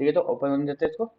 ठीक है, तो ओपन होने देते हैं इसको।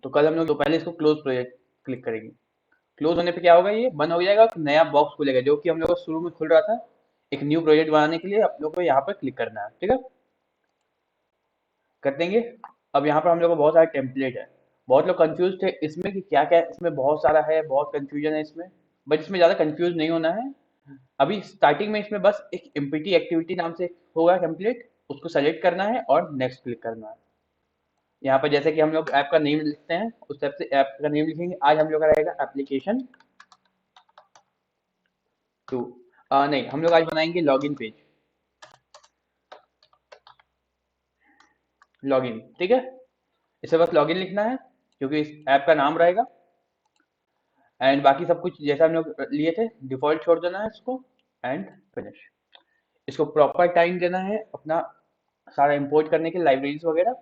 तो कल हम लोग तो पहले इसको क्लोज प्रोजेक्ट क्लिक करेंगे। क्लोज होने पे क्या होगा, ये बंद हो जाएगा, एक नया बॉक्स खुलेगा जो कि हम लोग को शुरू में खुल रहा था। एक न्यू प्रोजेक्ट बनाने के लिए आप लोग को यहाँ पर क्लिक करना है, ठीक है, कर देंगे। अब यहाँ पर हम लोग को बहुत सारे टेम्पलेट है। बहुत लोग कंफ्यूज थे इसमें कि क्या क्या है, इसमें बहुत सारा है, बहुत कंफ्यूजन है इसमें। बट इसमें ज़्यादा कंफ्यूज नहीं होना है। अभी स्टार्टिंग में इसमें बस एक एमपीटी एक्टिविटी नाम से होगा टेम्पलेट, उसको सेलेक्ट करना है और नेक्स्ट क्लिक करना है। यहाँ पर जैसे कि हम लोग ऐप का नेम लिखते हैं, उस टाइप से ऐप का नेम लिखेंगे। आज हम लोग का रहेगा एप्लीकेशन टू। नहीं, हम लोग आज बनाएंगे लॉगिन पेज, लॉगिन, ठीक है। इसे बस लॉगिन लिखना है क्योंकि इस ऐप का नाम रहेगा। एंड बाकी सब कुछ जैसा हम लोग लिए थे डिफॉल्ट छोड़ देना है इसको। And finish. इसको प्रॉपर टाइम देना है अपना सारा इंपोर्ट करने के, लाइब्रेरीज वगैरह।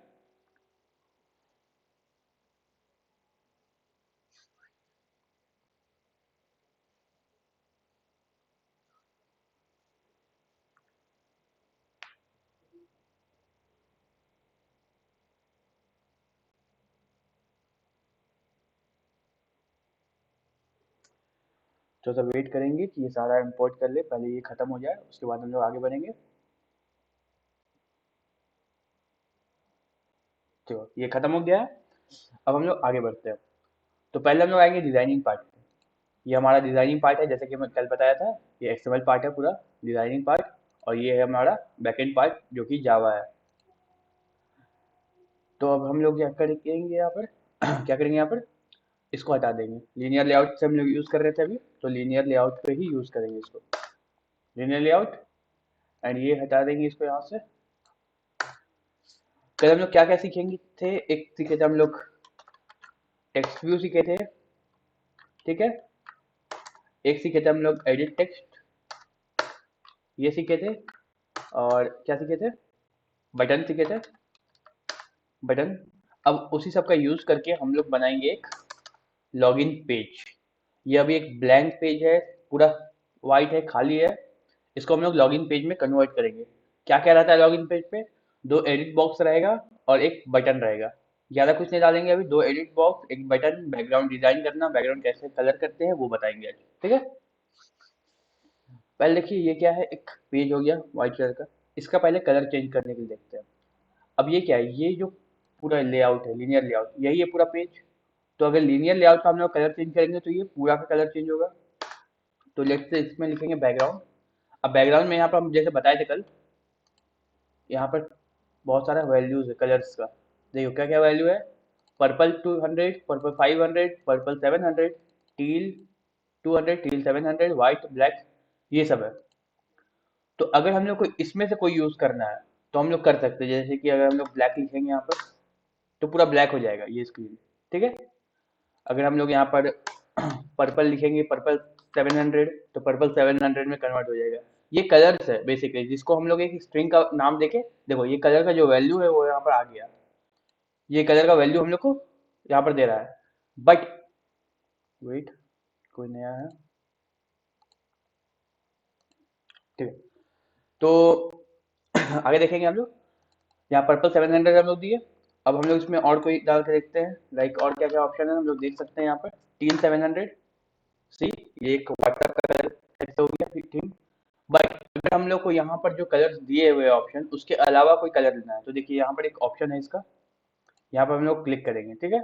तो सब वेट करेंगे कि ये सारा इंपोर्ट कर ले, पहले ये खत्म हो जाए, उसके बाद हम लोग आगे बढ़ेंगे। तो ये खत्म हो गया है। अब हम लोग आगे बढ़ते हैं। तो पहले हम लोग आएंगे डिजाइनिंग पार्ट। ये हमारा डिजाइनिंग पार्ट है, जैसे कि मैं कल बताया था। ये एक्सएमएल पार्ट है पूरा, डिजाइनिंग पार्ट। और ये है हमारा बैकएंड पार्ट जो कि जावा है। तो अब हम लोग क्या करेंगे यहाँ पर क्या करेंगे यहाँ पर, इसको हटा देंगे। लीनियर लेआउट से हम लोग यूज कर रहे थे अभी, तो लीनियर लेआउट पे ही यूज करेंगे इसको। Linear layout. एंड ये हटा देंगे इसको यहाँ से। कल हम लोग क्या क्या सीखेंगे थे, एक सीखे थे हम लोग टेक्स्ट व्यू सीखे थे, ठीक है। एक सीखे थे हम लोग एडिट टेक्स्ट, ये सीखे थे। और क्या सीखे थे, बटन सीखे थे, बटन। अब उसी सब का यूज करके हम लोग बनाएंगे एक लॉगिन पेज। ये अभी एक ब्लैंक पेज है, पूरा वाइट है, खाली है। इसको हम लोग लॉगिन पेज में कन्वर्ट करेंगे। क्या क्या रहता है लॉगिन पेज पे, दो एडिट बॉक्स रहेगा और एक बटन रहेगा। ज़्यादा कुछ नहीं डालेंगे अभी, दो एडिट बॉक्स, एक बटन, बैकग्राउंड डिजाइन करना, बैकग्राउंड कैसे कलर करते हैं वो बताएंगे आज, ठीक है। पहले देखिए ये क्या है, एक पेज हो गया व्हाइट कलर का। इसका पहले कलर चेंज करने के लिए देखते हैं। अब ये क्या है, ये जो पूरा लेआउट है, लीनियर लेआउट, यही है पूरा पेज। तो अगर लीनियर लेआउट का हम लोग कलर चेंज करेंगे तो ये पूरा का कलर चेंज होगा। तो लेट्स से इसमें लिखेंगे बैकग्राउंड। अब बैकग्राउंड में यहाँ पर हम जैसे बताए थे कल, यहाँ पर बहुत सारा वैल्यूज है कलर्स का। देखो क्या क्या वैल्यू है, purple 200, purple 500, purple 700, teal 200, teal 700, white, black, ये सब है। तो अगर हम लोग को इसमें से कोई यूज करना है तो हम लोग कर सकते हैं। जैसे कि अगर हम लोग ब्लैक लिखेंगे यहाँ पर तो पूरा ब्लैक हो जाएगा ये स्क्रीन, ठीक है। अगर हम लोग यहाँ पर पर्पल लिखेंगे, पर्पल 700, तो पर्पल 700 में कन्वर्ट हो जाएगा। ये कलर्स है बेसिकली, जिसको हम लोग एक स्ट्रिंग का नाम देके, देखो ये कलर का जो वैल्यू है वो यहाँ पर आ गया। ये कलर का वैल्यू हम लोग को यहाँ पर दे रहा है। बट वेट, कोई नया है, ठीक है। तो आगे देखेंगे हम लोग, यहाँ पर्पल 700 हम लोग दिए। अब हम लोग इसमें और कोई डाल के देखते हैं, लाइक और क्या क्या ऑप्शन है हम लोग देख सकते हैं यहाँ पर। टील 700, सी, ये एक वाटर का कलर ऐसे हो गया, ठीक। बट अगर हम लोग को यहाँ पर जो कलर्स दिए हुए ऑप्शन उसके अलावा कोई कलर लेना है तो देखिए यहाँ पर एक ऑप्शन है इसका, यहाँ पर हम लोग क्लिक करेंगे, ठीक है।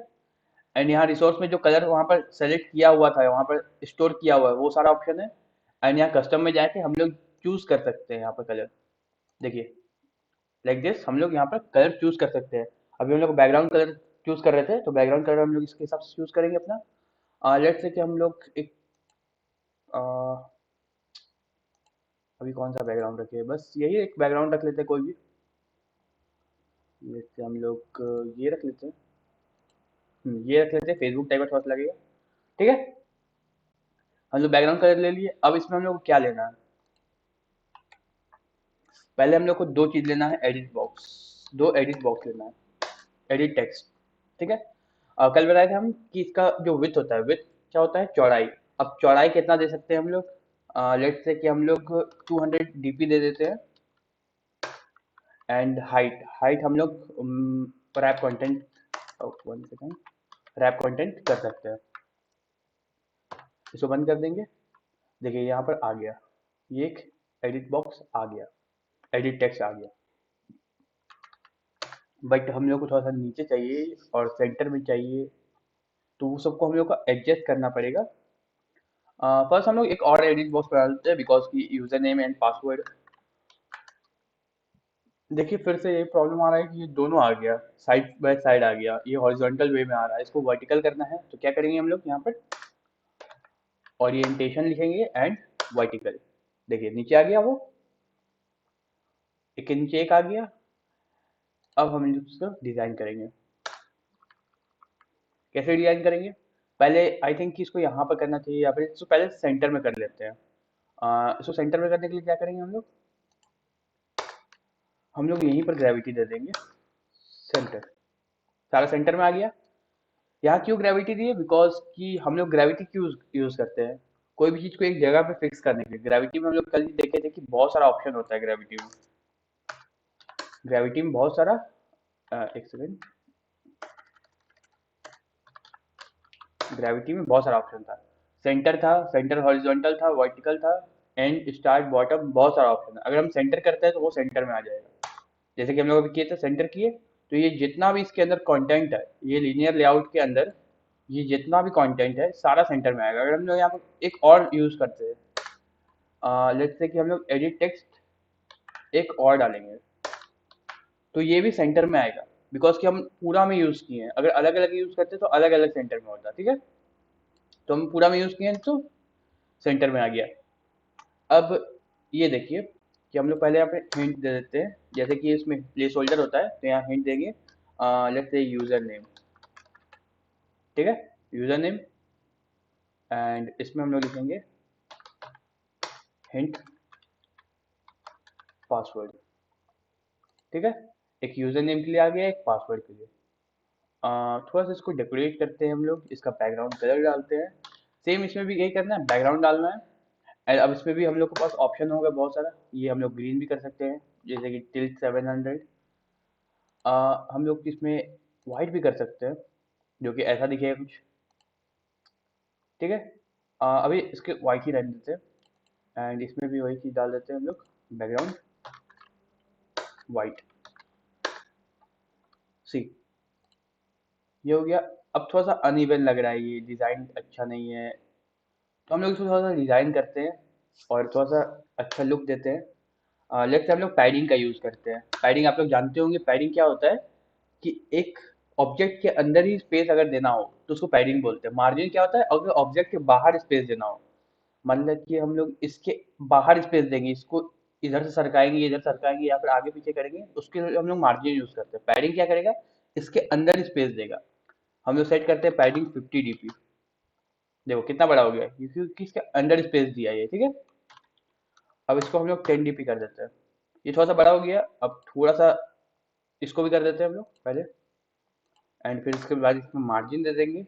एंड यहाँ रिसोर्स में जो कलर वहाँ पर सेलेक्ट किया हुआ था, वहाँ पर स्टोर किया हुआ है, वो सारा ऑप्शन है। एंड यहाँ कस्टम में जाके हम लोग चूज कर सकते हैं यहाँ पर कलर। देखिए लाइक दिस, हम लोग यहाँ पर कलर चूज कर सकते हैं। अभी हम लोग बैकग्राउंड कलर चूज कर रहे थे, तो बैकग्राउंड कलर हम लोग इसके हिसाब से चूज करेंगे अपना। लेट्स से कि हम लोग एक अभी कौन सा बैकग्राउंड रखे, बस यही एक बैकग्राउंड रख लेते हैं कोई भी। जैसे हम लोग ये रख लेते हैं, ये रख लेते हैं, फेसबुक टाइप का थोड़ा सा लगेगा। ठीक है, हम लोग बैकग्राउंड कलर ले लिए। अब इसमें हम लोग को क्या लेना है, पहले हम लोग को दो चीज लेना है, एडिट बॉक्स, दो एडिट बॉक्स लेना है, एडिट टेक्स्ट। ठीक है, कल बताए थे हम कि इसका जो विथ होता है, विथ क्या होता है, चौड़ाई। अब चौड़ाई कितना दे सकते हैं हम लोग, लेट्स से कि हम लोग 200 डीपी दे देते हैं। एंड हाइट, हाइट हम लोग wrap content, one second, wrap content कर सकते हैं। इसको बंद कर देंगे। देखिए यहाँ पर आ गया, ये एक एडिट बॉक्स आ गया, एडिट टेक्स्ट आ गया। बट हम लोग को थोड़ा सा नीचे चाहिए और सेंटर में चाहिए, तो वो सबको हम लोग को एडजस्ट करना पड़ेगा। फर्स्ट हम लोग एक और एडिट बॉक्स बना लेते हैं, बिकॉज की यूजर नेम एंड पासवर्ड। देखिए फिर से ये प्रॉब्लम आ रहा है कि ये दोनों आ गया, साइड बाय साइड आ गया, ये हॉरिजॉन्टल वे में आ रहा है, इसको वर्टिकल करना है। तो क्या करेंगे हम लोग यहाँ पर ओरिएंटेशन लिखेंगे एंड वर्टिकल। देखिए नीचे आ गया वो, एक के नीचे एक आ गया। अब हम इसको डिजाइन करेंगे, कैसे डिजाइन करेंगे, पहले आई थिंक कि इसको यहाँ पर करना चाहिए, या फिर इसको पहले सेंटर में कर लेते हैं। इसको सेंटर में करने के लिए क्या करेंगे हम लोग यहीं पर ग्रेविटी दे देंगे, सेंटर, सारा सेंटर में आ गया। यहाँ क्यों ग्रेविटी दी है, बिकॉज कि हम लोग ग्रेविटी क्यों यूज करते हैं, कोई भी चीज को एक जगह पे फिक्स करने के लिए। ग्रेविटी में हम लोग कल ही देखे थे कि बहुत सारा ऑप्शन होता है ग्रेविटी में, ग्रेविटी में बहुत सारा, एक सेकेंड, ग्रेविटी में बहुत सारा ऑप्शन था। सेंटर था, सेंटर हॉरिजॉन्टल था, वर्टिकल था, एंड स्टार्ट बॉटम, बहुत सारा ऑप्शन है। अगर हम सेंटर करते हैं तो वो सेंटर में आ जाएगा। जैसे कि हम लोग अभी किए थे, सेंटर किए, तो ये जितना भी इसके अंदर कंटेंट है, ये लीनियर लेआउट के अंदर ये जितना भी कंटेंट है सारा सेंटर में आएगा। अगर हम लोग यहाँ पर एक और यूज करते हैं, लेट्स से कि हम लोग एडिट टेक्स्ट एक और डालेंगे, तो ये भी सेंटर में आएगा, बिकॉज कि हम पूरा में यूज किए हैं। अगर अलग अलग यूज करते तो अलग अलग सेंटर में होता। ठीक है, तो हम पूरा में यूज किए हैं तो सेंटर में आ गया। अब ये देखिए कि हम लोग पहले यहाँ पे हिंट दे देते हैं, जैसे कि इसमें प्लेस होल्डर होता है, तो यहाँ हिंट देंगे, लेट्स से यूजर नेम। ठीक है, यूजर नेम, एंड इसमें हम लोग लिखेंगे हिंट पासवर्ड। ठीक है, एक यूजर नेम के लिए आ गया, एक पासवर्ड के लिए। थोड़ा सा इसको डेकोरेट करते हैं हम लोग, इसका बैकग्राउंड कलर डालते हैं। सेम इसमें भी यही करना है, बैकग्राउंड डालना है। एंड अब इसमें भी हम लोग के पास ऑप्शन होगा बहुत सारा, ये हम लोग ग्रीन भी कर सकते हैं, जैसे कि टिल्ट 700। हम लोग इसमें वाइट भी कर सकते हैं, जो कि ऐसा दिखेगा कुछ। ठीक है, अभी इसके वाइट ही रहने देते हैं, एंड इसमें भी वही चीज़ डाल देते हैं हम लोग, बैकग्राउंड वाइट। सी, ये हो गया। अब थोड़ा सा अनइवन लग रहा है, ये डिज़ाइन अच्छा नहीं है, तो हम लोग इसको थोड़ा सा डिज़ाइन करते हैं और थोड़ा सा अच्छा लुक देते हैं। लेट्स से हम लोग पैडिंग का यूज़ करते हैं। पैडिंग आप लोग जानते होंगे, पैडिंग क्या होता है कि एक ऑब्जेक्ट के अंदर ही स्पेस अगर देना हो तो उसको पैडिंग बोलते हैं। मार्जिन क्या होता है, अगर ऑब्जेक्ट के बाहर स्पेस देना हो, मतलब कि हम लोग इसके बाहर स्पेस देंगे, इसको इधर से सरकाएंगे, इधर सरकाएंगे, या फिर आगे पीछे करेंगे, उसके लिए हम लोग मार्जिन यूज करते हैं। पैडिंग क्या करेगा, इसके अंदर स्पेस देगा। हम लोग सेट करते हैं पैडिंग 50 dp। देखो कितना बड़ा हो गया है, क्योंकि इसके अंदर स्पेस दिया है ये। ठीक है, अब इसको हम लोग 10 dp कर देते हैं, ये थोड़ा सा बड़ा हो गया। अब थोड़ा सा इसको भी कर देते हैं हम लोग पहले, एंड फिर इसके बाद इसमें मार्जिन दे देंगे।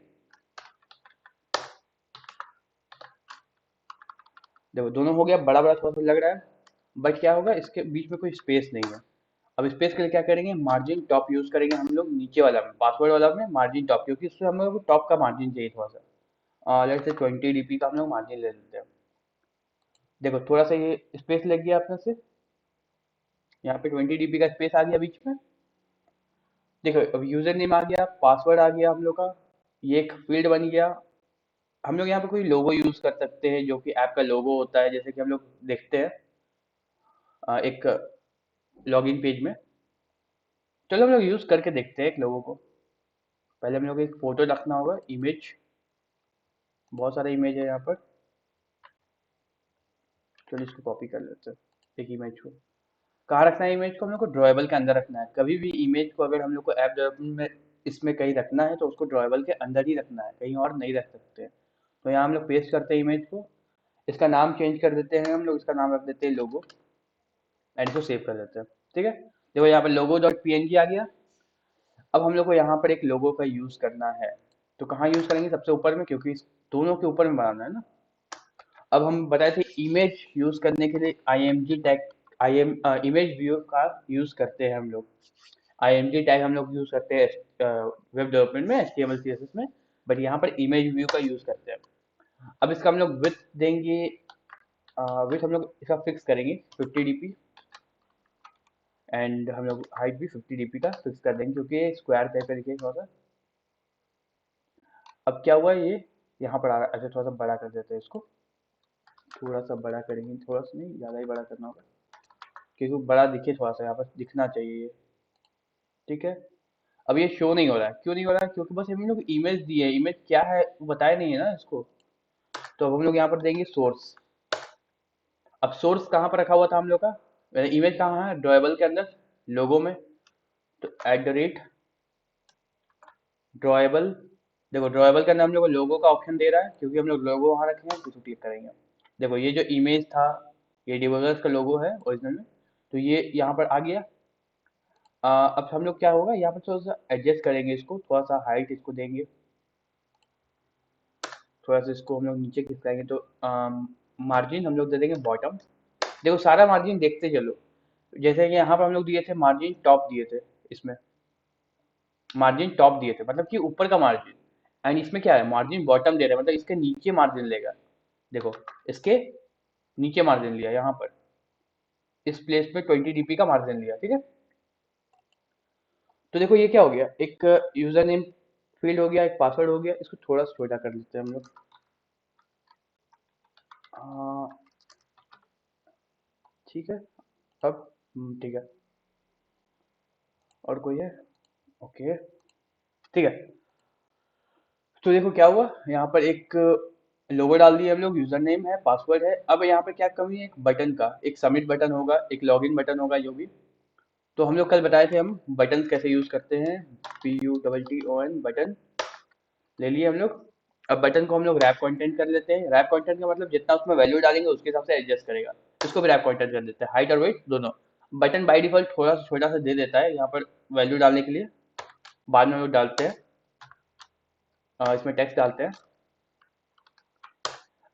देखो दोनों हो गया, बड़ा बड़ा थोड़ा सा लग रहा है, बट क्या होगा, इसके बीच में कोई स्पेस नहीं है। अब स्पेस के लिए क्या करेंगे, मार्जिन टॉप यूज करेंगे हम लोग, नीचे वाला में, पासवर्ड वाला में मार्जिन टॉप, क्योंकि इससे हम लोग को टॉप का मार्जिन चाहिए थोड़ा सा। लेट्स से 20 dp का हम लोग मार्जिन ले लेते हैं। देखो थोड़ा सा ये स्पेस लग गया अपने से, यहाँ पे 20 dp का स्पेस आ गया बीच में। देखो अब यूजर नेम आ गया, पासवर्ड आ गया हम लोग का, ये एक फील्ड बन गया। हम लोग यहाँ पे कोई लोगो यूज कर सकते हैं, जो कि ऐप का लोगो होता है, जैसे कि हम लोग देखते हैं एक लॉगिन पेज में। चलो हम लोग यूज करके देखते हैं एक लोगो को। पहले हम लोग को एक फोटो रखना होगा, इमेज, बहुत सारा इमेज है यहाँ पर। चलो इसको कॉपी कर लेते हैं, एक इमेज को। कहाँ रखना है इमेज को, हम लोग को ड्रॉएबल के अंदर रखना है। कभी भी इमेज को अगर हम लोग को ऐप डेवलपमेंट में इसमें कहीं रखना है तो उसको ड्रॉएबल के अंदर ही रखना है, कहीं और नहीं रख सकते। तो यहाँ हम लोग पेस्ट करते हैं इमेज को, इसका नाम चेंज कर देते हैं हम लोग, इसका नाम रख देते हैं लोगो, एंड इसको सेव कर देते हैं। ठीक है, देखो यहाँ पर लोगो डॉट png आ गया। अब हम लोग को यहाँ पर एक लोगो का यूज करना है, तो कहाँ यूज करेंगे, सबसे ऊपर में, क्योंकि इस दोनों के ऊपर में बनाना है ना। अब हम बताए थे इमेज यूज करने के लिए img टैग, इमेज व्यू का यूज करते हैं हम लोग। img टैग हम लोग यूज करते हैं वेब डेवलपमेंट में, HTML CSS में, बट यहाँ पर इमेज व्यू का यूज करते हैं। अब इसका हम लोग विथ देंगे, विथ हम लोग इसका फिक्स करेंगे 50 dp, एंड हम लोग हाइट भी 50 dp का फिक्स कर देंगे, क्योंकि स्क्वायर टाइप का दिखे थोड़ा सा। अब क्या हुआ, ये यहाँ पर आ रहा है, अच्छा थोड़ा सा बड़ा कर देते हैं इसको, थोड़ा सा बड़ा करेंगे, थोड़ा सा नहीं, ज़्यादा ही बड़ा करना होगा, क्योंकि बड़ा दिखे, थोड़ा सा यहाँ पर दिखना चाहिए ये। ठीक है, अब ये शो नहीं हो रहा है, क्यों नहीं हो रहा है, क्योंकि बस हम लोग इमेज दिए है, इमेज क्या है वो बताया नहीं है ना इसको। तो अब हम लोग यहाँ पर देंगे सोर्स। अब सोर्स कहाँ पर रखा हुआ था हम लोग का, इमेज कहाँ है, ड्रॉएबल के अंदर, लोगो में। तो @ड्रॉएबल, देखो ड्रॉएबल के अंदर हम लोग को लोगो का ऑप्शन दे रहा है, क्योंकि हम लोग लोगो वहाँ रखे हैं, तो इसको क्लिक करेंगे। देखो ये जो इमेज था, ये डिबगर्स का लोगो है ओरिजिनल में, तो ये यहाँ पर आ गया। अब हम लोग क्या होगा, यहाँ पर थोड़ा सा एडजस्ट करेंगे इसको, थोड़ा सा हाइट इसको देंगे, थोड़ा सा इसको हम लोग नीचे खिसकाएंगे, तो मार्जिन हम लोग दे देंगे बॉटम। देखो सारा मार्जिन देखते चलो, जैसे कि यहाँ पर हम लोग दिए थे मार्जिन टॉप दिए थे, इसमें मार्जिन टॉप दिए थे, मतलब कि ऊपर का मार्जिन, एंड इसमें क्या है, मार्जिन बॉटम दे रहे हैं, मतलब इसके नीचे मार्जिन लेगा। देखो इसके नीचे मार्जिन लिया, यहाँ पर इस प्लेस पे 20 dp का मार्जिन लिया। ठीक है, तो देखो ये क्या हो गया, एक यूजर नेम फील्ड हो गया, एक पासवर्ड हो गया, इसको थोड़ा सा छोटा कर लेते हैं हम लोग। आ, ठीक है, अब ठीक है, और कोई है, ओके, ठीक है। तो देखो क्या हुआ, यहाँ पर एक लोगो डाल दिया हम लोग, यूजर नेम है, पासवर्ड है। अब यहाँ पे क्या कमी है, एक बटन का, एक सबमिट बटन होगा, एक लॉगिन बटन होगा, जो भी। तो हम लोग कल बताए थे हम बटन कैसे यूज करते हैं, PUTTON बटन ले लिए हम लोग। अब बटन को हम लोग रैप कंटेंट कर लेते हैं। रैप कंटेंट का मतलब जितना उसमें वैल्यू डालेंगे उसके हिसाब से एडजस्ट करेगा, इसको भी रैप कंटेंट कर देते हैं, हाइट और वेट दोनों। बटन बाय डिफॉल्ट थोड़ा सा छोटा सा दे देता है यहाँ पर वैल्यू डालने के लिए, बाद में हम लोग डालते हैं, इसमें टेक्स्ट डालते हैं।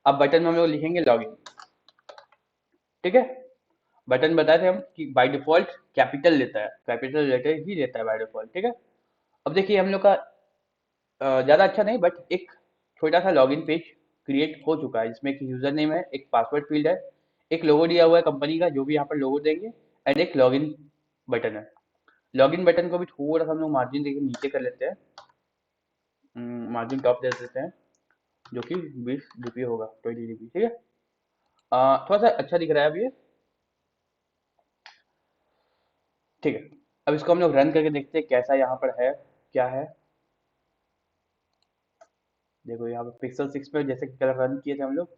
अब बटन में हम लोग लिखेंगे लॉगिन। ठीक है, बटन बताए थे हम कि बाय डिफॉल्ट कैपिटल लेता है, कैपिटल लेटर ही लेता है बाय डिफॉल्ट। ठीक है, अब देखिए हम लोग का ज़्यादा अच्छा नहीं, बट एक छोटा सा लॉगिन पेज क्रिएट हो चुका है, जिसमें एक यूजर नेम है, एक पासवर्ड फील्ड है, एक लोगो दिया हुआ है कंपनी का, जो भी यहाँ पर लोगो देंगे, एंड एक लॉगिन बटन है। लॉगिन बटन को भी थोड़ा सा हम लोग मार्जिन देके नीचे कर लेते हैं, मार्जिन टॉप दे देते हैं, जो कि 20 dp होगा, 20 dp। ठीक है, थोड़ा सा अच्छा दिख रहा है अब ये। ठीक है, अब इसको हम लोग रन करके देखते हैं कैसा यहाँ पर है, क्या है। देखो यहाँ पर पिक्सल 6 पे जैसे कि कल रन किए थे हम लोग,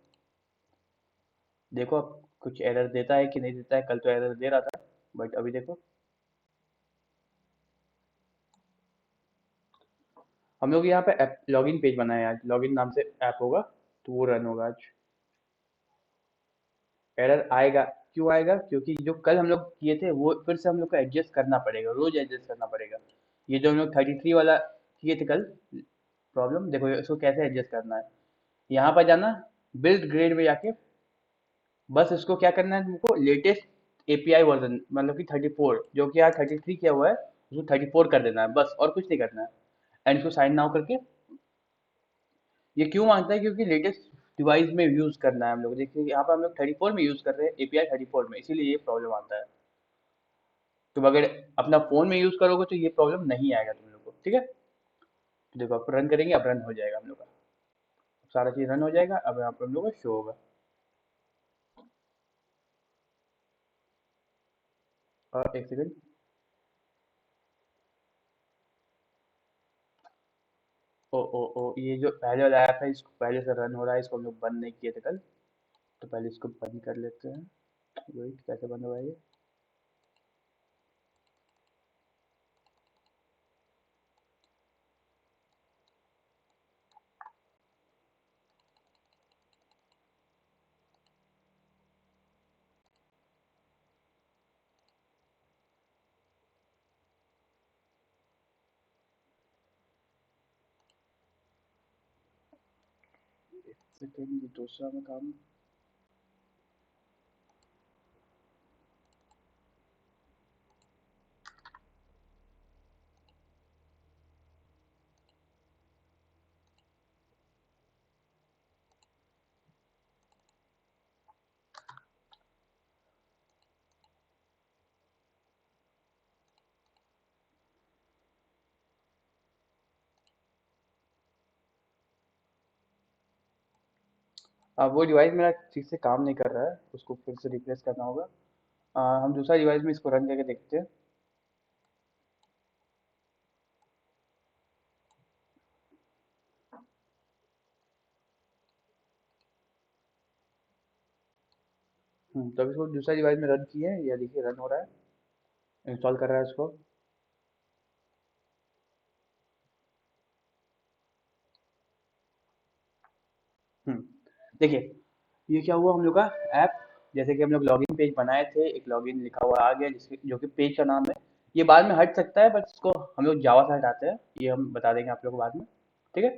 देखो अब कुछ एरर देता है कि नहीं देता है, कल तो एरर दे रहा था, बट अभी देखो हम लोग यहाँ पे ऐप लॉगिन पेज बनाए हैं आज, लॉगिन नाम से ऐप होगा, तो वो रन होगा आज। एरर आएगा, क्यों आएगा, क्योंकि जो कल हम लोग किए थे वो फिर से हम लोग को एडजस्ट करना पड़ेगा, रोज एडजस्ट करना पड़ेगा। ये जो हम लोग 33 वाला किए थे कल प्रॉब्लम, देखो इसको कैसे एडजस्ट करना है। यहाँ पर जाना, बिल्ड ग्रेड में जाके बस इसको क्या करना है तुमको, लेटेस्ट एपीआई वर्जन, मतलब कि 34, जो कि यहाँ 33 किया हुआ है, उसको 34 कर देना है बस, और कुछ नहीं करना है। एंड इसको साइन नाउ करके, ये क्यों मांगता है, क्योंकि लेटेस्ट डिवाइस में यूज करना है हम लोग। देखिए यहाँ पर हम लोग 34 में यूज कर रहे हैं, एपीआई 34 में, इसीलिए ये प्रॉब्लम आता है। तुम अगर अपना फोन में यूज करोगे तो ये प्रॉब्लम नहीं आएगा तुम लोग को। ठीक है, तो देखो अब रन करेंगे, अब रन हो जाएगा हम लोग का, सारा चीज रन हो जाएगा, अब यहाँ पर हम लोग का शो होगा। और एक सेकंड, ओ ये जो पहले वाला ऐप है, इसको पहले से रन हो रहा है, इसको हम लोग बंद नहीं किए थे कल, तो पहले इसको बंद कर लेते हैं। वेट, कैसे बंद हुआ है ये, सेकेंड दूसरा में काम। अब वो डिवाइस मेरा ठीक से काम नहीं कर रहा है, उसको फिर से रिप्लेस करना होगा। हम दूसरा डिवाइस में इसको रन करके देखते हैं। तो अभी इसको दूसरा डिवाइस में रन किए हैं, ये देखिए रन हो रहा है, इंस्टॉल कर रहा है इसको। हम्म, देखिए ये क्या हुआ हम लोग का ऐप। जैसे कि हम लोग लॉगिन पेज बनाए थे, एक लॉगिन लिखा हुआ आ गया जिसके जो कि पेज का नाम है। ये बाद में हट सकता है, बट इसको हम लोग जावा से हटाते हैं, ये हम बता देंगे आप लोग को बाद में। ठीक है।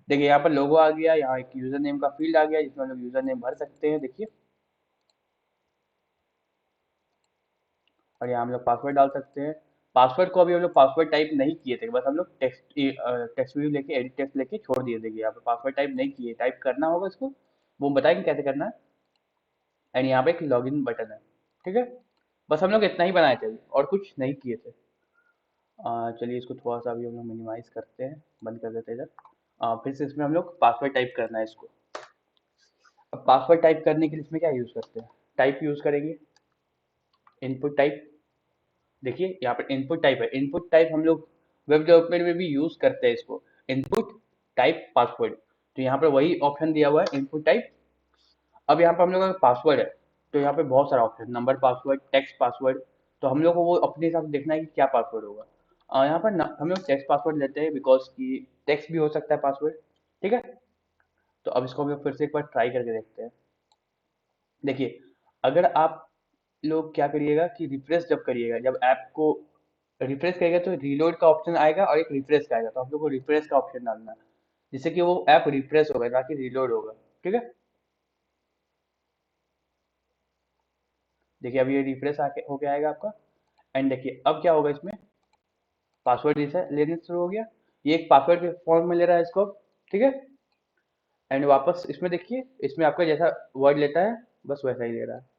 देखिए यहाँ पर लोगो आ गया, यहाँ एक यूजर नेम का फील्ड आ गया जिसमें हम लोग यूजर नेम भर सकते हैं, देखिए। और यहाँ हम लोग पासवर्ड डाल सकते हैं। पासवर्ड को अभी हम लोग पासवर्ड टाइप नहीं किए थे, बस हम लोग टेक्स्ट टेक्स्ट व्यू लेके एडिट टेक्स्ट लेके छोड़ दिए थे। यहाँ पे पासवर्ड टाइप नहीं किए, टाइप करना होगा इसको, वो हम बताएंगे कैसे करना है। एंड यहाँ पे एक लॉगिन बटन है। ठीक है। बस हम लोग इतना ही बनाए थे और कुछ नहीं किए थे। चलिए इसको थोड़ा सा अभी हम लोग मिनिमाइज करते हैं, बंद कर देते हैं इधर। फिर से इसमें हम लोग पासवर्ड टाइप करना है इसको। अब पासवर्ड टाइप करने के लिए इसमें क्या यूज़ करते हैं, टाइप यूज़ करेंगे, इनपुट टाइप। देखिए यहाँ पर इनपुट टाइप है, इनपुट टाइप हम लोग वेब डेवलपमेंट में भी यूज़ करते हैं इसको, इनपुट टाइप पासवर्ड। तो यहाँ पर वही ऑप्शन दिया हुआ है, इनपुट टाइप। अब यहाँ पर हम लोग का पासवर्ड है, तो यहाँ पे बहुत सारा option, number password, text password. तो हम लोग को वो अपने हिसाब से देखना है कि क्या पासवर्ड होगा। यहाँ पर हम लोग टेक्स्ट पासवर्ड लेते हैं, बिकॉज कि टेक्स्ट भी हो सकता है पासवर्ड। ठीक है। तो अब इसको हम लोग फिर से एक बार ट्राई करके देखते हैं। देखिए अगर आप लोग क्या करिएगा कि रिफ्रेश जब करिएगा, जब ऐप को रिफ्रेश करिएगा तो रीलोड का ऑप्शन आएगा और एक रिफ्रेश का आएगा, तो आप लोग को रिफ्रेश का ऑप्शन डालना है, जिससे कि वो ऐप रिफ्रेश होगा ना कि रीलोड होगा। ठीक है। देखिए अब ये रिफ्रेश आके होके आएगा आपका। एंड देखिए अब क्या होगा इसमें, पासवर्ड लेने शुरू हो गया, ये एक पासवर्ड के फॉर्म में ले रहा है इसको। ठीक है। एंड वापस इसमें देखिए, इसमें आपका जैसा वर्ड लेता है बस वैसा ही ले रहा है।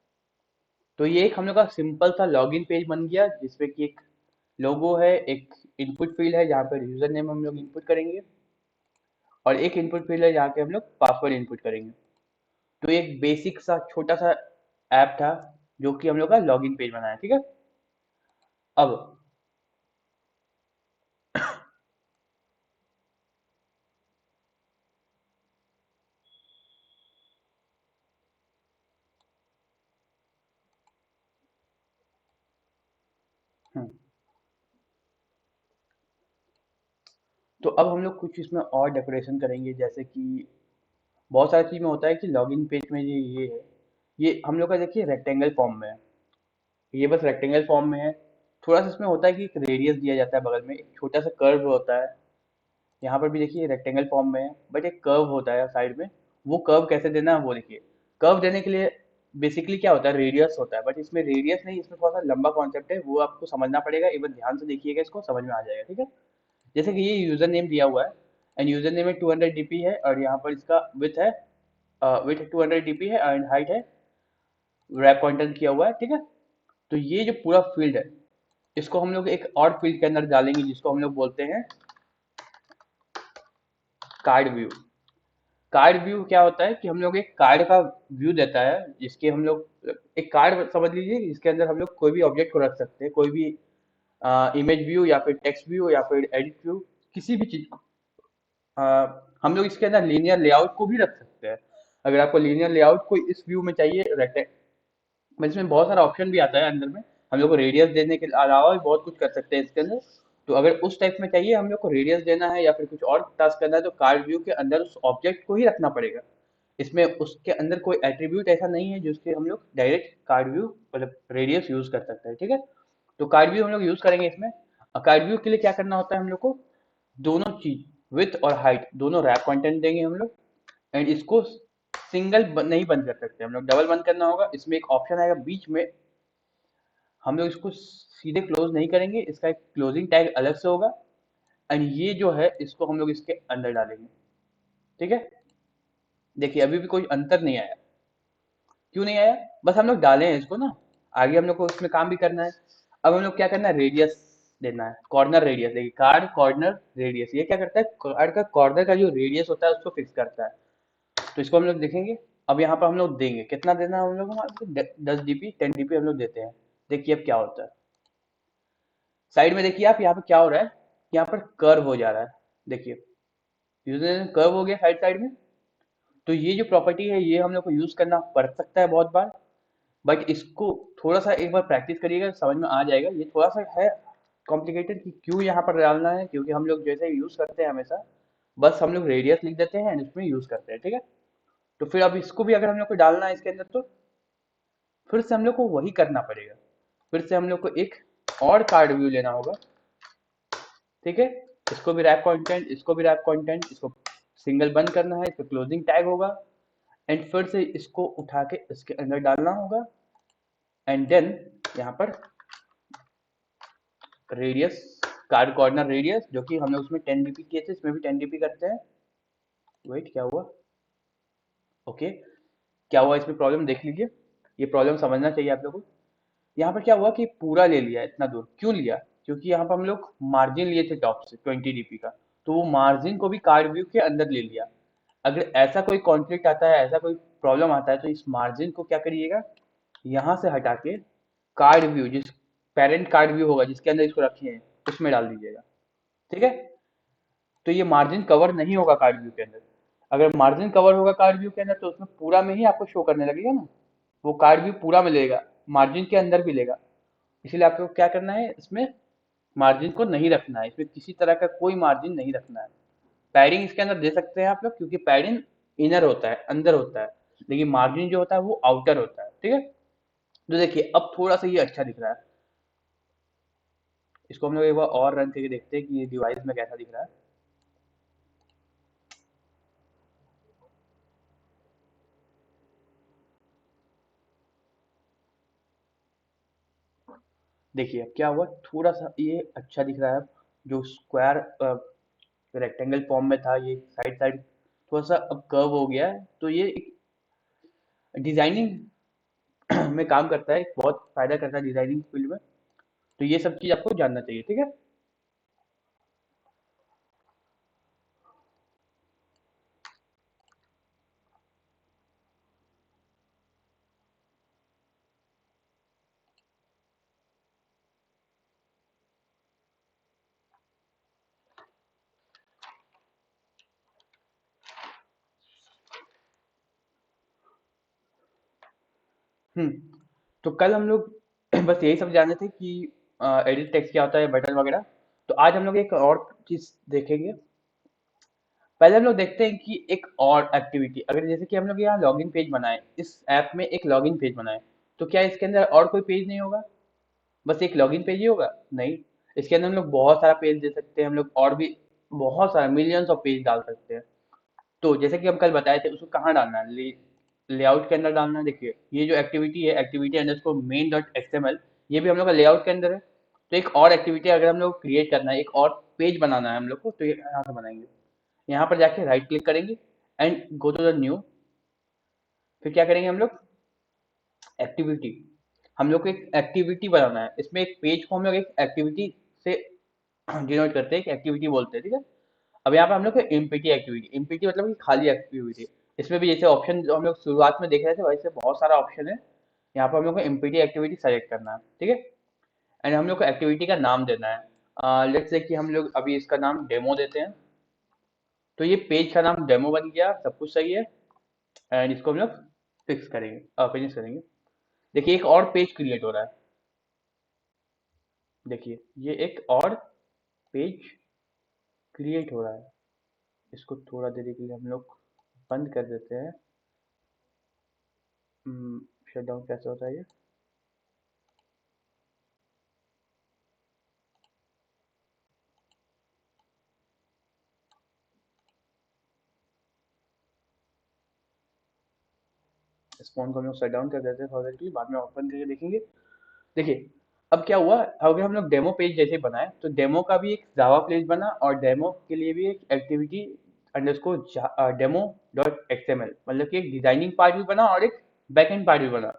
तो ये एक हम लोग का सिंपल सा लॉगिन पेज बन गया, जिसपे कि एक लोगो है, एक इनपुट फील्ड है जहाँ पर यूजर नेम हम लोग इनपुट करेंगे, और एक इनपुट फील्ड है जहाँ पे हम लोग पासवर्ड इनपुट करेंगे। तो ये एक बेसिक सा छोटा सा ऐप था जो कि हम लोग का लॉगिन पेज बनाया। ठीक है। अब हम्म, तो अब हम लोग कुछ इसमें और डेकोरेशन करेंगे, जैसे कि बहुत सारी चीज़ में होता है कि लॉगिन पेज में ये है, ये हम लोग का देखिए रेक्टेंगल फॉर्म में है, ये बस रेक्टेंगल फॉर्म में है। थोड़ा सा इसमें होता है कि एक रेडियस दिया जाता है, बगल में एक छोटा सा कर्व होता है। यहाँ पर भी देखिए रेक्टेंगल फॉर्म में है, बट एक कर्व होता है साइड में। वो कर्व कैसे देना है वो देखिए। कर्व देने के लिए बेसिकली क्या होता है, रेडियस होता है, बट इसमें रेडियस नहीं, इसमें थोड़ा सा लंबा कॉन्सेप्ट है, वो आपको समझना पड़ेगा। एक बार ध्यान से देखिएगा, इसको समझ में आ जाएगा। ठीक है। जैसे कि ये यूजर नेम दिया हुआ है, एंड यूजर नेम में 200 DP है, और यहाँ पर इसका विथ है, विथ 200 DP है, एंड हाइट है रैप कंटेंट किया हुआ है। ठीक है। तो ये जो पूरा फील्ड है, इसको हम लोग एक और फील्ड के अंदर डालेंगे, जिसको हम लोग बोलते हैं कार्ड व्यू। कार्ड व्यू क्या होता है कि हम लोग एक कार्ड का व्यू देता है, जिसके हम लोग एक कार्ड समझ लीजिए, जिसके अंदर हम लोग कोई भी ऑब्जेक्ट को रख सकते हैं, कोई भी इमेज व्यू या फिर टेक्स्ट व्यू या फिर एडिट व्यू, किसी भी चीज को। हम लोग इसके अंदर लीनियर लेआउट को भी रख सकते हैं। अगर आपको लीनियर लेआउट को इस व्यू में चाहिए, मतलब इसमें बहुत सारा ऑप्शन भी आता है अंदर में, हम लोग को रेडियस देने के अलावा भी बहुत कुछ कर सकते हैं इसके अंदर। तो अगर उस टाइप में चाहिए हम लोग को रेडियस देना है या फिर कुछ और टास्क करना है, तो कार्ड व्यू के अंदर उस ऑब्जेक्ट को ही रखना पड़ेगा। इसमें उसके अंदर कोई एट्रीब्यूट ऐसा नहीं है जिसके हम लोग डायरेक्ट कार्ड व्यू मतलब रेडियस यूज कर सकते हैं। ठीक है। तो कार्ड व्यू हम लोग यूज करेंगे इसमें। कार्ड व्यू के लिए क्या करना होता है हम लोग को, दोनों चीज विथ और हाइट दोनों रैप कंटेंट देंगे हम लोग। एंड इसको नहीं बंद कर सकते, हम लोग डबल बंद करना होगा। इसमें एक ऑप्शन आएगा बीच में, हम लोग इसको सीधे क्लोज नहीं करेंगे, इसका एक क्लोजिंग टैग अलग से होगा। एंड ये जो है इसको हम लोग इसके अंदर डालेंगे। ठीक है, देखिए अभी भी कोई अंतर नहीं आया। क्यों नहीं आया? बस हम लोग डाले हैं इसको ना, आगे हम लोग को उसमें काम भी करना है। अब हम लोग क्या करना है, रेडियस देना है, कॉर्नर रेडियस। देखिए कार्ड कॉर्नर रेडियस, ये क्या करता है, कार्ड का कॉर्नर का जो रेडियस होता है उसको फिक्स करता है। तो इसको हम लोग देखेंगे। अब यहाँ पर हम लोग देंगे कितना देना है हम लोग को, 10 dp 10 dp हम लोग देते हैं। देखिए अब क्या होता है, साइड में देखिए आप, यहाँ पे क्या हो रहा है, यहाँ पर कर्व हो जा रहा है। देखिए यूजर कर्व हो गया साइड साइड में। तो ये जो प्रॉपर्टी है ये हम लोग को यूज करना पड़ सकता है बहुत बार, बट इसको थोड़ा सा एक बार प्रैक्टिस करिएगा, समझ में आ जाएगा। ये थोड़ा सा है कॉम्प्लिकेटेड कि क्यों यहाँ पर डालना है, क्योंकि हम लोग जैसे यूज करते हैं हमेशा बस हम लोग रेडियस लिख देते हैं एंड उसमें यूज करते हैं। ठीक है, तो फिर अब इसको भी अगर हम लोग को डालना है इसके अंदर, तो फिर से हम लोग को वही करना पड़ेगा। फिर से हम लोग को एक और कार्ड व्यू लेना होगा। ठीक है, इसको भी रैप कंटेंट, इसको भी रैप कंटेंट, इसको सिंगल बंद करना है, इसको क्लोजिंग टैग होगा। एंड फिर से इसको उठा के इसके अंदर डालना होगा। एंड देन यहाँ पर रेडियस, कार्ड कॉर्नर रेडियस, जो कि हमने उसमें 10 dp किए थे, इसमें भी 10 dp करते हैं। वेट, क्या हुआ? ओके, क्या हुआ इसमें प्रॉब्लम देख लीजिए, ये प्रॉब्लम समझना चाहिए आप लोगों को। यहाँ पर क्या हुआ कि पूरा ले लिया, इतना दूर क्यों लिया, क्योंकि यहाँ पर हम लोग मार्जिन लिए थे टॉप से 20 dp का, तो वो मार्जिन को भी कार्ड व्यू के अंदर ले लिया। अगर ऐसा कोई कॉन्फ्लिक्ट आता है, ऐसा कोई प्रॉब्लम आता है, तो इस मार्जिन को क्या करिएगा, यहाँ से हटा के कार्ड व्यू, जिस पेरेंट कार्ड व्यू होगा जिसके अंदर इसको रखे हैं उसमें डाल दीजिएगा। ठीक है, तो ये मार्जिन कवर नहीं होगा कार्ड व्यू के अंदर। अगर मार्जिन कवर होगा कार्ड व्यू के अंदर तो उसमें पूरा में ही आपको शो करने लगेगा ना, वो कार्ड व्यू पूरा में लेगा, मार्जिन के अंदर भी लेगा। इसीलिए आपको क्या करना है, इसमें मार्जिन को नहीं रखना है, इसमें किसी तरह का कोई मार्जिन नहीं रखना है। पैडिंग इसके अंदर दे सकते हैं आप लोग, क्योंकि पैडिंग इनर होता है, अंदर होता है, लेकिन मार्जिन जो होता है वो आउटर होता है। ठीक है, तो देखिए अब थोड़ा सा ये अच्छा दिख रहा है। इसको हम लोग एक बार और रन करके देखते हैं कि ये डिवाइस में कैसा दिख रहा है। देखिए अब क्या हुआ, थोड़ा सा ये अच्छा दिख रहा है। जो स्क्वायर रेक्टेंगल फॉर्म में था, ये साइड साइड थोड़ा सा अब कर्व हो गया है, तो ये डिजाइनिंग में काम करता है, बहुत फायदा करता है डिजाइनिंग फील्ड में। तो ये सब चीज आपको जानना चाहिए। ठीक है, तो कल हम लोग बस यही सब जाने थे कि एडिट टेक्स्ट क्या होता है, बटन वगैरह। तो आज हम लोग एक और चीज देखेंगे। पहले हम लोग देखते हैं कि एक और एक्टिविटी, अगर जैसे कि हम लोग यहाँ लॉगिन पेज बनाए, इस ऐप में एक लॉगिन पेज बनाए, तो क्या इसके अंदर और कोई पेज नहीं होगा, बस एक लॉगिन पेज ही होगा? नहीं, इसके अंदर हम लोग बहुत सारा पेज दे सकते हैं, हम लोग और भी बहुत सारा मिलियंस ऑफ पेज डाल सकते हैं। तो जैसे कि हम कल बताए थे, उसको कहाँ डालना है, लेआउट के अंदर डालना है। देखिए ये जो एक्टिविटी है, activity underscore main dot XML, ये भी हम लोग का लेआउट के अंदर है। तो एक और एक्टिविटी अगर हम लोग क्रिएट करना है, एक और पेज बनाना है हम लोग को, तो ये यहाँ से बनाएंगे। यहाँ पर जाके राइट क्लिक करेंगे and go to the new. फिर क्या करेंगे हम लोग, एक्टिविटी, हम लोग को एक एक्टिविटी बनाना है। इसमें एक पेज को हम लोग एक एक्टिविटी से डिनोट करते हैं, एक एक्टिविटी बोलते हैं। ठीक है, अब यहाँ पे हम लोग को एमपीटी एक्टिविटी, एमपीटी मतलब कि खाली एक्टिविटी। इसमें भी जैसे ऑप्शन जो हम लोग शुरुआत में देख रहे थे वैसे बहुत सारा ऑप्शन है। यहाँ पर हम लोग को एमपीटी एक्टिविटी सेलेक्ट करना है। ठीक है, एंड हम लोग को एक्टिविटी का नाम देना है। लेट्स से कि हम लोग अभी इसका नाम डेमो देते हैं। तो ये पेज का नाम डेमो बन गया, सब कुछ सही है। एंड इसको हम लोग फिक्स करेंगे, फिनिश करेंगे। देखिए एक और पेज क्रिएट हो रहा है। देखिए ये एक और पेज क्रिएट हो रहा है। इसको थोड़ा देर के लिए हम लोग बंद कर देते हैं। शट डाउन कैसे होता है ये? इस फोन को हम लोग शट डाउन कर देते हैं थोड़ा देर के लिए, बाद में ओपन करके देखेंगे। देखिए अब क्या हुआ, अगर हम लोग डेमो पेज जैसे बनाए तो डेमो का भी एक जावा पेज बना और डेमो के लिए भी एक activity underscore demo dot XML, मतलब कि एक डिजाइनिंग पार्ट भी बना और एक बैकएंड पार्ट भी बना।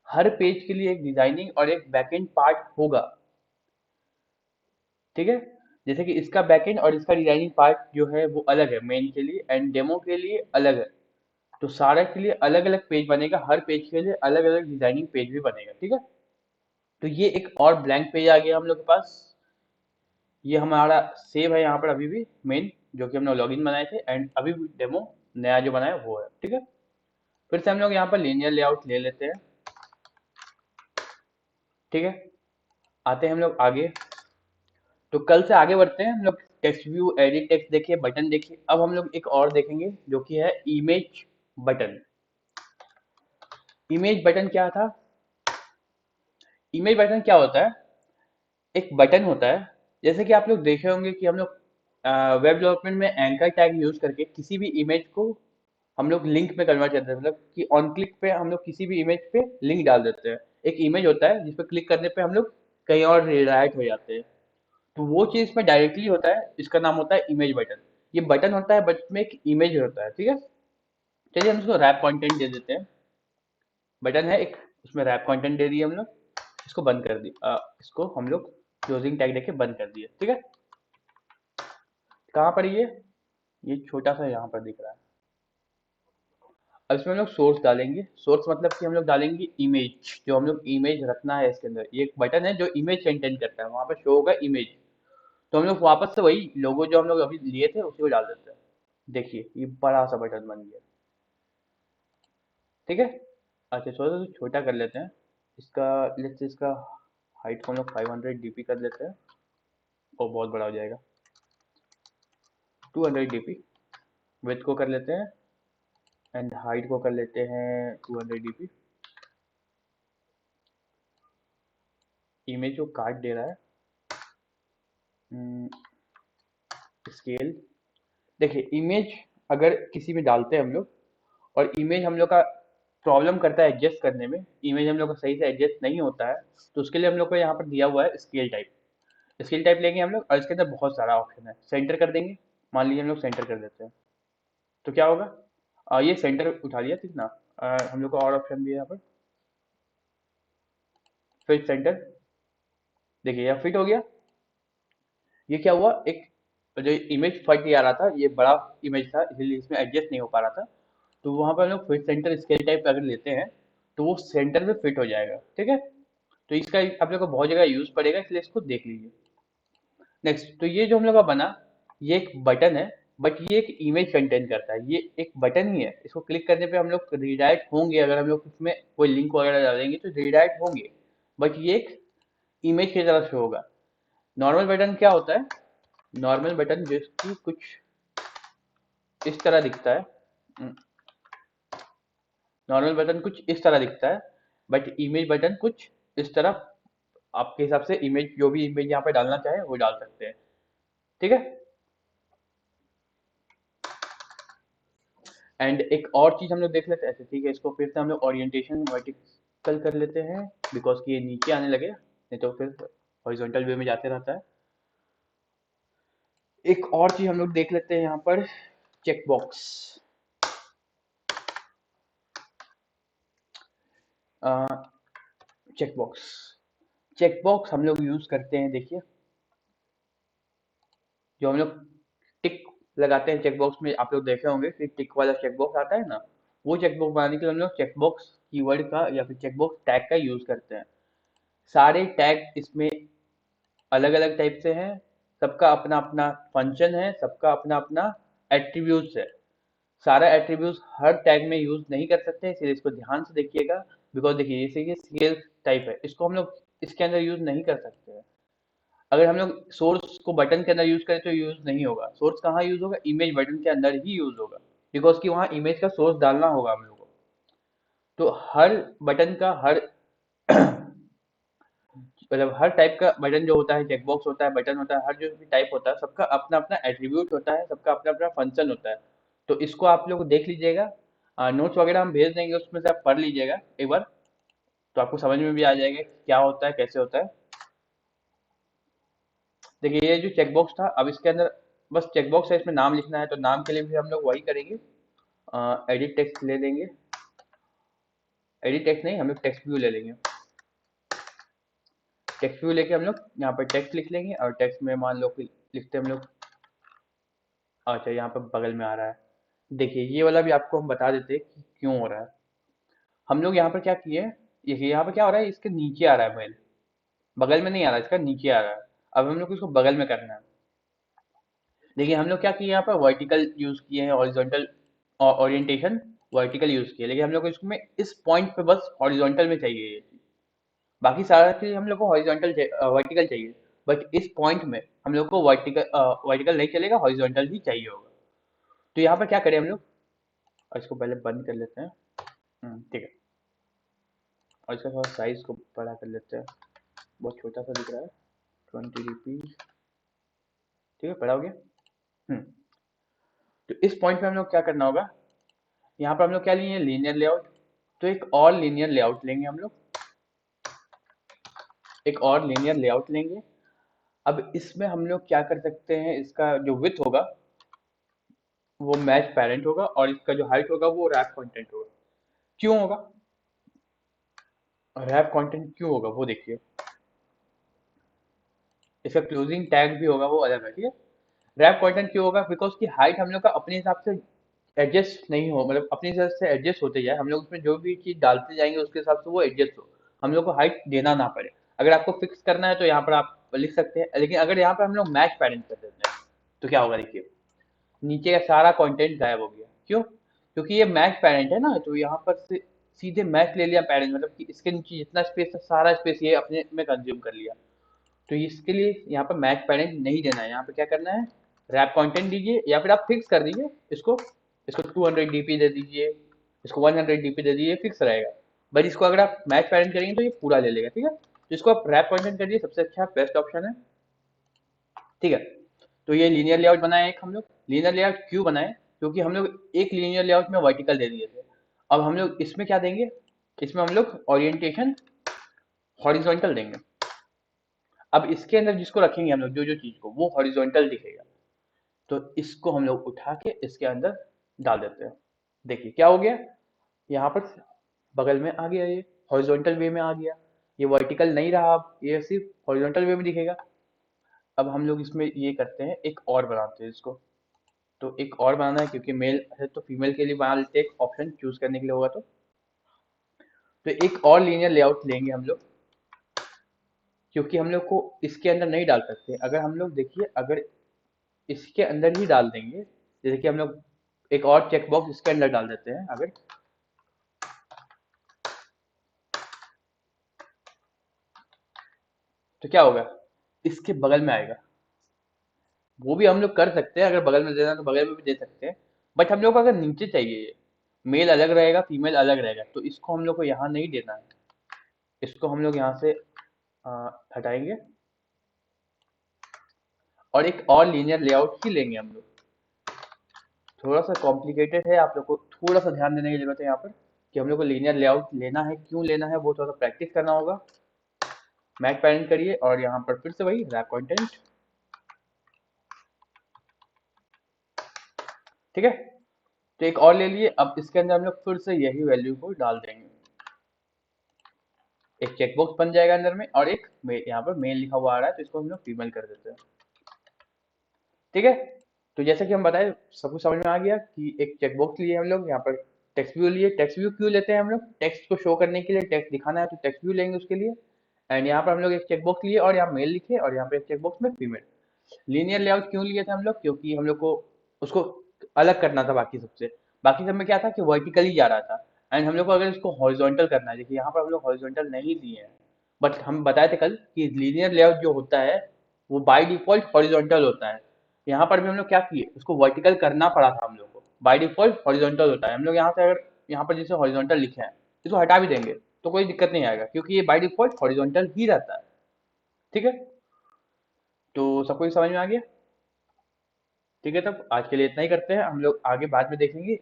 हर पेज के लिए एक डिजाइनिंग और एक बैकएंड पार्ट होगा, ठीक है। जैसे कि इसका बैकएंड और इसका डिजाइनिंग पार्ट जो है वो अलग है मेन के लिए, एंड डेमो के लिए अलग है। तो सारा के लिए अलग अलग पेज बनेगा, हर पेज के लिए अलग अलग डिजाइनिंग पेज भी बनेगा, ठीक है। तो ये एक और ब्लैंक पेज आ गया हम लोग के पास। ये हमारा सेव है यहाँ पर अभी भी मेन, जो कि हमने लॉगिन बनाए थे, एंड अभी भी डेमो नया जो बनाया वो है, ठीक है। फिर से हम लोग यहाँ पर लीनियर लेआउट ले लेते हैं, ठीक है। आते हैं हम लोग आगे, तो कल से आगे बढ़ते हैं हम लोग। टेक्स्ट व्यू, एडिट टेक्स्ट देखिए, बटन देखिए। अब हम लोग एक और देखेंगे जो कि है इमेज बटन। इमेज बटन क्या था? इमेज बटन क्या होता है? एक बटन होता है, जैसे कि आप लोग देखे होंगे कि हम लोग वेब डेवलपमेंट में एंकर टैग यूज करके किसी भी इमेज को हम लोग लिंक में कन्वर्ट करते हैं, मतलब कि ऑन क्लिक पे हम लोग किसी भी इमेज पे लिंक डाल देते हैं। एक इमेज होता है जिस पर क्लिक करने पे हम लोग कहीं और रिडायरेक्ट हो जाते हैं। तो वो चीज इसमें डायरेक्टली होता है, इसका नाम होता है इमेज बटन। ये बटन होता है बट में एक इमेज होता है, ठीक है। चलिए हम इसको रैप कंटेंट दे देते हैं। बटन है एक, उसमें रैप कंटेंट दे दिए हम लोग। इसको बंद कर दिया, इसको हम लोग क्लोजिंग टैग देके बंद कर दिए, ठीक है। कहाँ पर ये छोटा सा यहाँ पर दिख रहा है। अब इसमें हम लोग सोर्स डालेंगे। सोर्स मतलब कि हम लोग डालेंगे इमेज, जो हम लोग इमेज रखना है इसके अंदर। ये एक बटन है जो इमेज कंटेंट करता है, वहां पर शो होगा इमेज। तो हम लोग वापस से वही लोगो जो हम लोग अभी लिए थे उसी को डाल देते हैं। देखिए ये बड़ा सा बटन बन गया, ठीक है। अच्छा थोड़ा सा छोटा कर लेते हैं इसका। लेट्स से इसका हाइट को हम लोग 500 डीपी कर लेते हैं, और बहुत बड़ा हो जाएगा। 200 डीपी। विड्थ को कर लेते हैं, एंड हाइट को कर लेते हैं 200 डीपी। इमेज को काट दे रहा है। स्केल, देखिए इमेज अगर किसी में डालते हैं हम लोग, और इमेज हम लोग का प्रॉब्लम करता है एडजस्ट करने में, इमेज हम लोग का सही से एडजस्ट नहीं होता है, तो उसके लिए हम लोग को यहाँ पर दिया हुआ है स्केल टाइप। स्केल टाइप लेंगे हम लोग, और इसके अंदर बहुत सारा ऑप्शन है। सेंटर कर देंगे, मान लीजिए हम लोग सेंटर कर देते हैं, तो क्या होगा? ये सेंटर उठा लिया, ठीक ना। हम लोग को और ऑप्शन भी है यहाँ पर, फिट सेंटर। देखिए यह फिट हो गया। ये क्या हुआ, एक जो इमेज फट नहीं आ रहा था, ये बड़ा इमेज था इसलिए इसमें एडजस्ट नहीं हो पा रहा था। तो वहां पर हम लोग फिट सेंटर स्केल टाइप अगर लेते हैं तो वो सेंटर में फिट हो जाएगा, ठीक है। तो इसका आप लोग को बहुत जगह यूज पड़ेगा, इसलिए इसको देख लीजिए। नेक्स्ट, तो ये जो हम लोग का बना, ये एक बटन है, बट ये एक इमेज कंटेंट करता है। ये एक बटन ही है, इसको क्लिक करने पे हम लोग रिडायरेक्ट होंगे, अगर हम लोग उसमें कोई लिंक वगैरह डालेंगे तो रिडायरेक्ट होंगे, बट ये एक इमेज की तरफ से होगा। नॉर्मल बटन क्या होता है? नॉर्मल बटन जिसकी कुछ इस तरह दिखता है। नॉर्मल बटन कुछ इस तरह दिखता है, बट इमेज बटन कुछ इस तरह। आपके हिसाब से इमेज, जो भी इमेज यहाँ पे डालना चाहे वो डाल सकते हैं, ठीक है। एंड एक और चीज हम लोग देख लेते हैं ऐसे, ठीक है। इसको फिर से हम लोग ओरिएंटेशन वर्टिकल कर लेते हैं, बिकॉज कि ये नीचे आने लगे, नहीं तो फिर हॉरिजॉन्टल वे में जाते रहता है। एक और चीज हम लोग देख लेते हैं यहाँ पर, check box. Check box, check box हम लोग यूज करते हैं, देखिए जो हम लोग टिक लगाते हैं चेक बॉक्स में, आप लोग देखे होंगे कि टिक वाला चेक बॉक्स आता है ना, वो चेक बॉक्स बनाने के लिए हम लोग चेक बॉक्स कीवर्ड का या फिर चेक बॉक्स टैग का यूज करते हैं। सारे टैग इसमें अलग अलग टाइप से हैं, सबका अपना अपना फंक्शन है, सबका अपना अपना एट्रीब्यूट्स है। सारा एट्रीब्यूट्स हर टैग में यूज नहीं कर सकते, इसलिए इसको ध्यान से देखिएगा। बिकॉज देखिए जैसे ये स्केल टाइप है, इसको हम लोग इसके अंदर यूज नहीं कर सकते हैं। अगर हम लोग सोर्स को बटन के अंदर यूज करें तो यूज नहीं होगा। सोर्स कहाँ यूज होगा? इमेज बटन के अंदर ही यूज होगा, बिकॉज कि वहाँ इमेज का सोर्स डालना होगा हम लोग को। तो हर बटन का हर मतलब हर टाइप का बटन जो होता है, चेकबॉक्स होता है, बटन होता है, हर जो भी टाइप होता है सबका अपना अपना एट्रीब्यूट होता है, सबका अपना अपना फंक्शन होता है। तो इसको आप लोग देख लीजिएगा। नोट्स वगैरह हम भेज देंगे, उसमें से आप पढ़ लीजिएगा एक बार, तो आपको समझ में भी आ जाएगा कि क्या होता है, कैसे होता है। देखिए ये जो चेकबॉक्स था, अब इसके अंदर बस चेकबॉक्स है, इसमें नाम लिखना है, तो नाम के लिए भी हम लोग वही करेंगे, एडिट टेक्स्ट ले लेंगे। एडिट टेक्स्ट नहीं, हम लोग टेक्स्ट व्यू ले लेंगे। टेक्स्ट व्यू लेके हम लोग यहाँ पर टेक्स्ट लिख लेंगे, और टेक्स्ट में मान लो कि लिखते हम लोग, अच्छा यहाँ पर बगल में आ रहा है। देखिए ये वाला भी आपको हम बता देते हैं कि क्यों हो रहा है। हम लोग यहाँ पर क्या किए, देखिए यहाँ पर क्या हो रहा है, इसके नीचे आ रहा है मेल, बगल में नहीं आ रहा, इसका नीचे आ रहा है। अब हम लोग को इसको बगल में करना है। देखिए हम लोग क्या किए, यहाँ पर वर्टिकल यूज किए हैं, हॉरिजॉन्टल ओरिएंटेशन वर्टिकल यूज किया, लेकिन हम लोग को इसमें इस पॉइंट पे बस हॉरिजॉन्टल में चाहिए ये चीज। बाकी सारा चीज हम लोग को हॉरिजॉन्टल वर्टिकल चाहिए, बट इस पॉइंट में हम लोग को वर्टिकल वर्टिकल नहीं चलेगा, हॉरिजॉन्टल ही चाहिए होगा। तो यहाँ पर क्या करें हम लोग, और इसको पहले बंद कर लेते हैं। ठीक है, और इसका थोड़ा साइज को बड़ा कर लेते हैं, बहुत छोटा सा दिख रहा है। 20 dp, ठीक है, बड़ा हो गया। हम्म तो इस पॉइंट पे हम लोग क्या करना होगा, यहाँ पर हम लोग क्या लिए, लीनियर लेआउट। तो एक और लीनियर लेआउट लेंगे हम लोग, एक और लीनियर लेआउट लेंगे। अब इसमें हम लोग क्या कर सकते हैं, इसका जो विड्थ होगा वो मैच पेरेंट होगा, और इसका जो हाइट होगा वो रैप कंटेंट होगा। क्यों होगा, रैप कंटेंट क्यों होगा वो देखिए, इसका क्लोजिंग टैग भी होगा वो अलग है, ठीक है। रैप कंटेंट क्यों होगा, बिकॉज की हाइट हम लोग का अपने हिसाब से एडजस्ट नहीं हो, मतलब अपनी तरफ से एडजस्ट होते जाए, हम लोग उसमें जो भी चीज डालते जाएंगे उसके हिसाब से वो एडजस्ट हो, हम लोग को हाइट देना ना पड़े। अगर आपको फिक्स करना है तो यहाँ पर आप लिख सकते हैं, लेकिन अगर यहाँ पर हम लोग मैच पेरेंट कर देते हैं तो क्या होगा, देखिए नीचे का सारा कंटेंट गायब हो गया। क्यों, क्योंकि ये मैच पेरेंट है ना, तो यहाँ पर से सीधे मैच ले लिया पेरेंट, मतलब कि इसके नीचे जितना स्पेस है सारा स्पेस ये अपने में कंज्यूम कर लिया। तो इसके लिए यहाँ पर मैच पेरेंट नहीं देना है, यहाँ पे क्या करना है, रैप कंटेंट दीजिए, या फिर आप फिक्स कर दीजिए इसको, इसको 200 डीपी दे दीजिए, इसको 100 डीपी दे दीजिए, फिक्स रहेगा। बट इसको अगर आप मैच पेरेंट करेंगे तो ये पूरा ले लेगा, ठीक है। तो इसको आप रैप कंटेंट कर दिए, सबसे अच्छा बेस्ट ऑप्शन है, ठीक है। तो ये लीनियर लेआउट बनाए एक हम लोग। लीनियर लेआउट क्यों बनाए, क्योंकि हम लोग एक लीनियर लेआउट में वर्टिकल दे दिए थे। अब हम लोग इसमें क्या देंगे, इसमें हम लोग ओरिएंटेशन हॉरिजॉन्टल देंगे। अब इसके अंदर जिसको रखेंगे हम लोग, जो जो चीज को, वो हॉरिजॉन्टल दिखेगा। तो इसको हम लोग उठा के इसके अंदर डाल देते हैं। देखिए क्या हो गया, यहाँ पर बगल में आ गया, ये हॉरिजॉन्टल वे में आ गया, ये वर्टिकल नहीं रहा, अब ये सिर्फ हॉरिजॉन्टल वे में दिखेगा। अब हम लोग इसमें ये करते हैं, एक और बनाते हैं इसको। तो एक और बनाना है, क्योंकि मेल है तो फीमेल के लिए बना लेते हैं, एक ऑप्शन चूज करने के लिए होगा तो एक और लीनियर लेआउट लेंगे हम लोग, क्योंकि हम लोग को इसके अंदर नहीं डाल सकते। अगर हम लोग देखिए, अगर इसके अंदर ही डाल देंगे, जैसे कि हम लोग एक और चेक बॉक्स इसके अंदर डाल देते हैं, अगर तो क्या होगा, इसके बगल में आएगा। वो भी हम लोग कर सकते हैं, अगर बगल में देना है तो बगल में भी दे सकते हैं, बट हम लोग को अगर नीचे चाहिए ये, मेल अलग रहेगा फीमेल अलग रहेगा, तो इसको हम लोग को यहाँ नहीं देना है। इसको हम लोग यहाँ से हटाएंगे, और एक और लीनियर लेआउट ही लेंगे हम लोग। थोड़ा सा कॉम्प्लिकेटेड है, आप लोग को थोड़ा सा ध्यान देने की जरूरत है यहाँ पर, कि हम लोग को लीनियर लेआउट लेना है, क्यों लेना है वो थोड़ा सा प्रैक्टिस करना होगा। मैच पेरेंट करिए, और यहाँ पर फिर से वही रैप कंटेंट, ठीक है। तो एक और ले लिए, अब इसके अंदर हम लोग फिर से यही वैल्यू को डाल देंगे। एक चेकबॉक्स बन जाएगा अंदर में, और एक यहाँ पर मेल लिखा हुआ आ रहा है, तो इसको हम लोग फीमेल कर देते हैं, ठीक है। तो जैसे कि हम बताए, सब कुछ समझ में आ गया कि एक चेकबॉक्स लिए हम लोग, यहाँ पर टेक्स्ट व्यू लिए। टेक्स्ट व्यू क्यों लेते हैं हम लोग, टेक्स्ट को शो करने के लिए, टेक्स्ट दिखाना है तो टेक्स्ट व्यू लेंगे उसके लिए। एंड यहाँ पर हम लोग एक चेकबॉक्स लिए, और यहाँ मेल लिखे, और यहाँ पे एक चेकबॉक्स में फीमेल। लीनियर लेआउट क्यों लिए थे हम लोग, क्योंकि हम लोग को उसको अलग करना था बाकी सबसे। बाकी सब में क्या था कि वर्टिकली जा रहा था, एंड हम लोग को अगर इसको हॉरिजॉन्टल करना है, देखिए यहाँ पर हम लोग हॉरिजॉन्टल नहीं लिए हैं, बट हम बताए थे कल कि लीनियर लेआउट जो होता है वो बाय डिफॉल्ट हॉरिजॉन्टल होता है। यहाँ पर भी हम लोग क्या किए, उसको वर्टिकल करना पड़ा था हम लोग को, बाय डिफॉल्ट हॉरिजॉन्टल होता है। हम लोग यहाँ से अगर यहाँ पर जैसे हॉरिजॉन्टल लिखे हैं, इसको हटा भी देंगे तो कोई दिक्कत नहीं आएगा, क्योंकि ये बाय डिफॉल्ट हॉरिजॉन्टल ही रहता है, ठीक है। तो सबको ये समझ में आ गया, ठीक है। तब आज के लिए इतना ही करते हैं, हम लोग आगे बाद में देखेंगे।